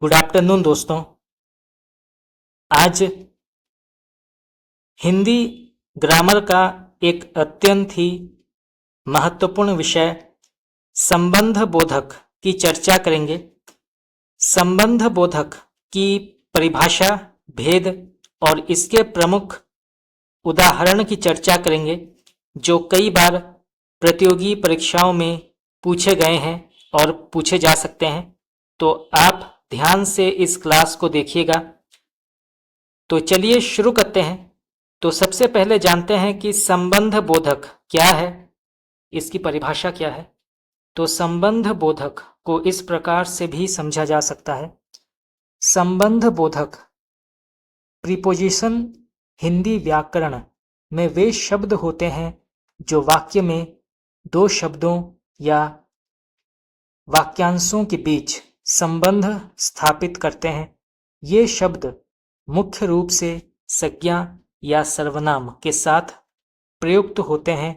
Good afternoon दोस्तों। आज Hindi grammar का एक अत्यंत ही महत्वपूर्ण विषय संबंध बोधक की चर्चा करेंगे। संबंध बोधक की परिभाषा, भेद और इसके प्रमुख उदाहरण की चर्चा करेंगे जो कई बार प्रतियोगी परीक्षाओं में पूछे गए हैं और पूछे जा सकते हैं। तो आप ध्यान से इस क्लास को देखिएगा। तो चलिए शुरू करते हैं। तो सबसे पहले जानते हैं कि संबंध बोधक क्या है, इसकी परिभाषा क्या है। तो संबंध बोधक को इस प्रकार से भी समझा जा सकता है। संबंध बोधक प्रीपोजिशन हिंदी व्याकरण में वे शब्द होते हैं जो वाक्य में दो शब्दों या वाक्यांशों के बीच संबंध स्थापित करते हैं। ये शब्द मुख्य रूप से संज्ञा या सर्वनाम के साथ प्रयुक्त होते हैं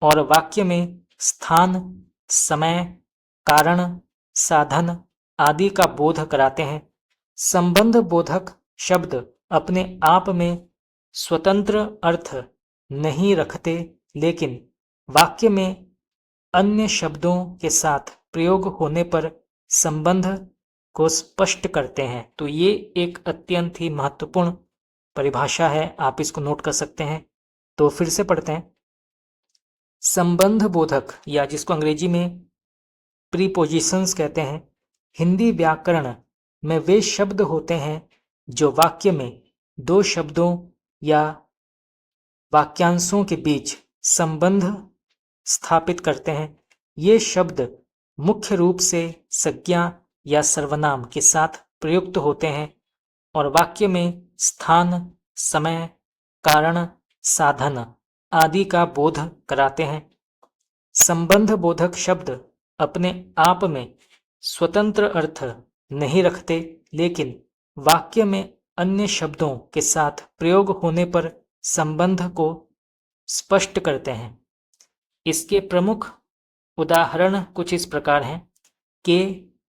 और वाक्य में स्थान, समय, कारण, साधन आदि का बोध कराते हैं। संबंध बोधक शब्द अपने आप में स्वतंत्र अर्थ नहीं रखते, लेकिन वाक्य में अन्य शब्दों के साथ प्रयोग होने पर संबंध को स्पष्ट करते हैं। तो ये एक अत्यंत ही महत्वपूर्ण परिभाषा है, आप इसको नोट कर सकते हैं। तो फिर से पढ़ते हैं। संबंध बोधक या जिसको अंग्रेजी में प्रीपोजिशंस कहते हैं, हिंदी व्याकरण में वे शब्द होते हैं जो वाक्य में दो शब्दों या वाक्यांशों के बीच संबंध स्थापित करते हैं। ये शब्द मुख्य रूप से संज्ञा या सर्वनाम के साथ प्रयुक्त होते हैं और वाक्य में स्थान, समय, कारण, साधन आदि का बोध कराते हैं। संबंध बोधक शब्द अपने आप में स्वतंत्र अर्थ नहीं रखते, लेकिन वाक्य में अन्य शब्दों के साथ प्रयोग होने पर संबंध को स्पष्ट करते हैं। इसके प्रमुख उदाहरण कुछ इस प्रकार हैं। के,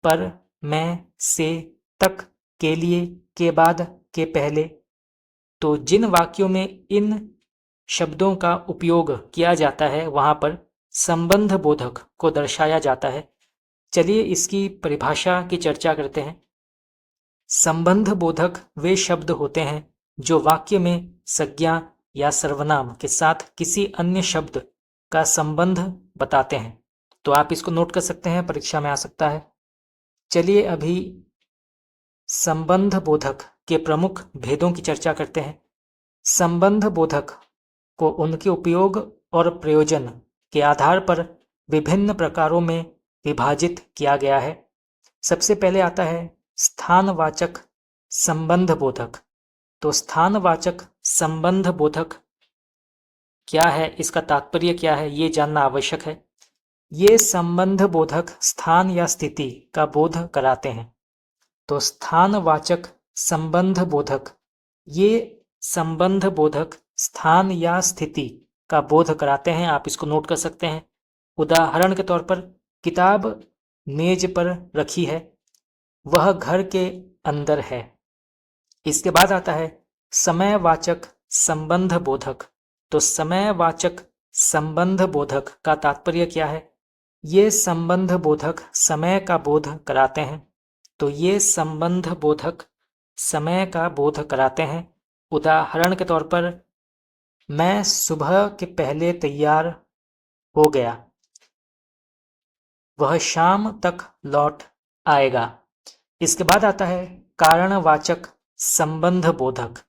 पर, मैं, से, तक, के लिए, के बाद, के पहले। तो जिन वाक्यों में इन शब्दों का उपयोग किया जाता है वहां पर संबंध बोधक को दर्शाया जाता है। चलिए इसकी परिभाषा की चर्चा करते हैं। संबंध बोधक वे शब्द होते हैं जो वाक्य में संज्ञा या सर्वनाम के साथ किसी अन्य शब्द का संबंध बताते हैं। तो आप इसको नोट कर सकते हैं, परीक्षा में आ सकता है। चलिए अभी संबंध बोधक के प्रमुख भेदों की चर्चा करते हैं। संबंध बोधक को उनके उपयोग और प्रयोजन के आधार पर विभिन्न प्रकारों में विभाजित किया गया है। सबसे पहले आता है स्थानवाचक संबंध बोधक। तो स्थानवाचक संबंध बोधक क्या है, इसका तात्पर्य क्या है, ये जानना आवश्यक है। ये संबंध बोधक स्थान या स्थिति का बोध कराते हैं। तो स्थानवाचक संबंध बोधक, ये संबंध बोधक स्थान या स्थिति का बोध कराते हैं। आप इसको नोट कर सकते हैं। उदाहरण के तौर पर किताब मेज पर रखी है, वह घर के अंदर है। इसके बाद आता है समयवाचक संबंध बोधक। तो समयवाचक संबंध बोधक का तात्पर्य क्या है? ये संबंध बोधक समय का बोध कराते हैं। तो ये संबंध बोधक समय का बोध कराते हैं। उदाहरण के तौर पर मैं सुबह के पहले तैयार हो गया, वह शाम तक लौट आएगा। इसके बाद आता है कारणवाचक संबंध बोधक।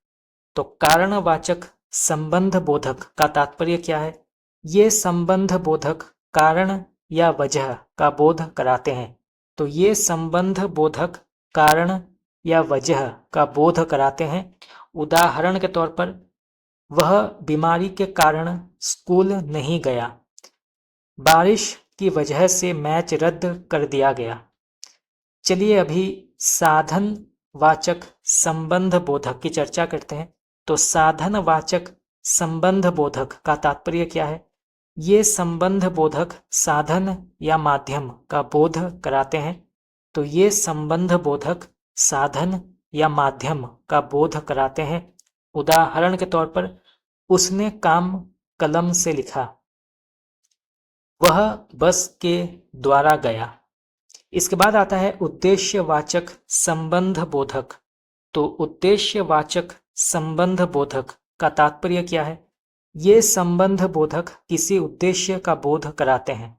तो कारणवाचक संबंध बोधक का तात्पर्य क्या है? ये संबंध बोधक कारण या वजह का बोध कराते हैं। तो ये संबंध बोधक कारण या वजह का बोध कराते हैं। उदाहरण के तौर पर वह बीमारी के कारण स्कूल नहीं गया, बारिश की वजह से मैच रद्द कर दिया गया। चलिए अभी साधन वाचक संबंध बोधक की चर्चा करते हैं। तो साधन वाचक संबंध बोधक का तात्पर्य क्या है? ये संबंध बोधक साधन या माध्यम का बोध कराते हैं। तो ये संबंध बोधक साधन या माध्यम का बोध कराते हैं। उदाहरण के तौर पर, उसने काम कलम से लिखा, वह बस के द्वारा गया। इसके बाद आता है उद्देश्यवाचक संबंध बोधक। तो उद्देश्यवाचक संबंध बोधक का तात्पर्य क्या है? ये संबंध बोधक किसी उद्देश्य का बोध कराते हैं।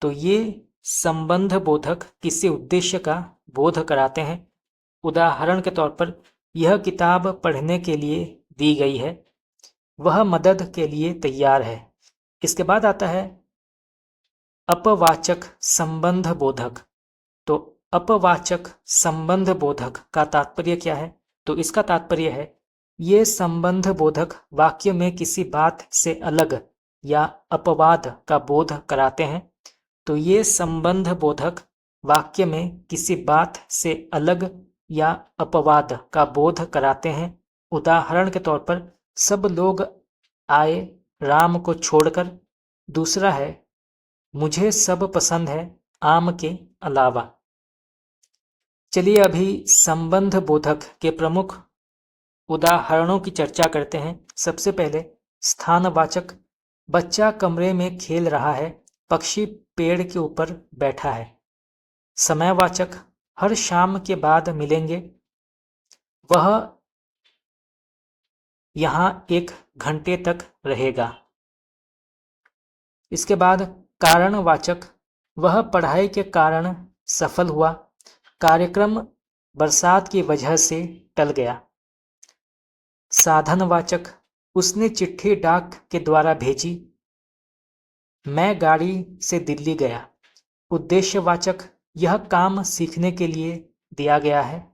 तो ये संबंध बोधक किसी उद्देश्य का बोध कराते हैं। उदाहरण के तौर पर, यह किताब पढ़ने के लिए दी गई है, वह मदद के लिए तैयार है। इसके बाद आता है अपवाचक संबंध बोधक। तो अपवाचक संबंध बोधक का तात्पर्य क्या है? तो इसका तात्पर्य है, ये संबंध बोधक वाक्य में किसी बात से अलग या अपवाद का बोध कराते हैं। तो ये संबंध बोधक वाक्य में किसी बात से अलग या अपवाद का बोध कराते हैं। उदाहरण के तौर पर, सब लोग आए राम को छोड़कर। दूसरा है, मुझे सब पसंद है आम के अलावा। चलिए अभी संबंध बोधक के प्रमुख उदाहरणों की चर्चा करते हैं। सबसे पहले स्थानवाचक, बच्चा कमरे में खेल रहा है, पक्षी पेड़ के ऊपर बैठा है। समयवाचक, हर शाम के बाद मिलेंगे, वह यहाँ 1 घंटे तक रहेगा। इसके बाद कारणवाचक, वह पढ़ाई के कारण सफल हुआ, कार्यक्रम बरसात की वजह से टल गया। साधनवाचक, उसने चिट्ठी डाक के द्वारा भेजी, मैं गाड़ी से दिल्ली गया। उद्देश्यवाचक, यह काम सीखने के लिए दिया गया है,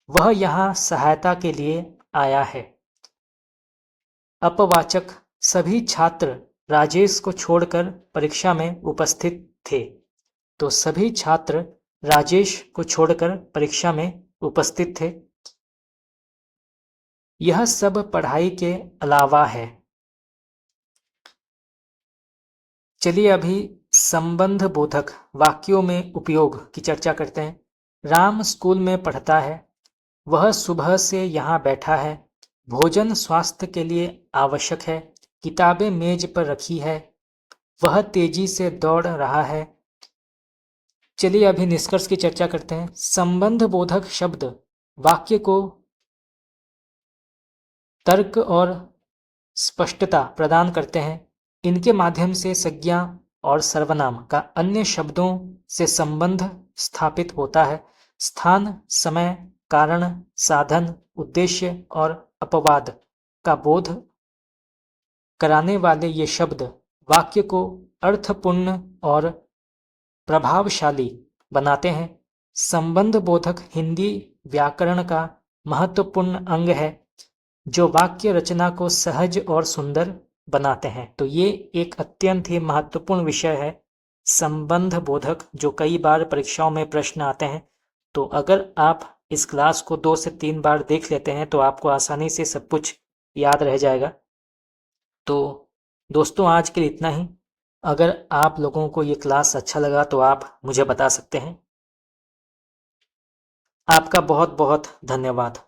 वह यहाँ सहायता के लिए आया है। अपवाचक, सभी छात्र राजेश को छोड़कर परीक्षा में उपस्थित थे। तो सभी छात्र राजेश को छोड़कर परीक्षा में उपस्थित थे। यह सब पढ़ाई के अलावा है। चलिए अभी संबंध बोधक वाक्यों में उपयोग की चर्चा करते हैं। राम स्कूल में पढ़ता है, वह सुबह से यहाँ बैठा है, भोजन स्वास्थ्य के लिए आवश्यक है, किताबें मेज पर रखी है, वह तेजी से दौड़ रहा है। चलिए अभी निष्कर्ष की चर्चा करते हैं। संबंध बोधक शब्द वाक्य को तर्क और स्पष्टता प्रदान करते हैं। इनके माध्यम से संज्ञा और सर्वनाम का अन्य शब्दों से संबंध स्थापित होता है। स्थान, समय, कारण, साधन, उद्देश्य और अपवाद का बोध कराने वाले ये शब्द वाक्य को अर्थपूर्ण और प्रभावशाली बनाते हैं। संबंध बोधक हिंदी व्याकरण का महत्वपूर्ण अंग है, जो वाक्य रचना को सहज और सुंदर बनाते हैं। तो ये एक अत्यंत ही महत्वपूर्ण विषय है, संबंध बोधक, जो कई बार परीक्षाओं में प्रश्न आते हैं। तो अगर आप इस क्लास को 2 से 3 बार देख लेते हैं तो आपको आसानी से सब कुछ याद रह जाएगा। तो दोस्तों, आज के लिए इतना ही। अगर आप लोगों को ये क्लास अच्छा लगा तो आप मुझे बता सकते हैं। आपका बहुत बहुत धन्यवाद।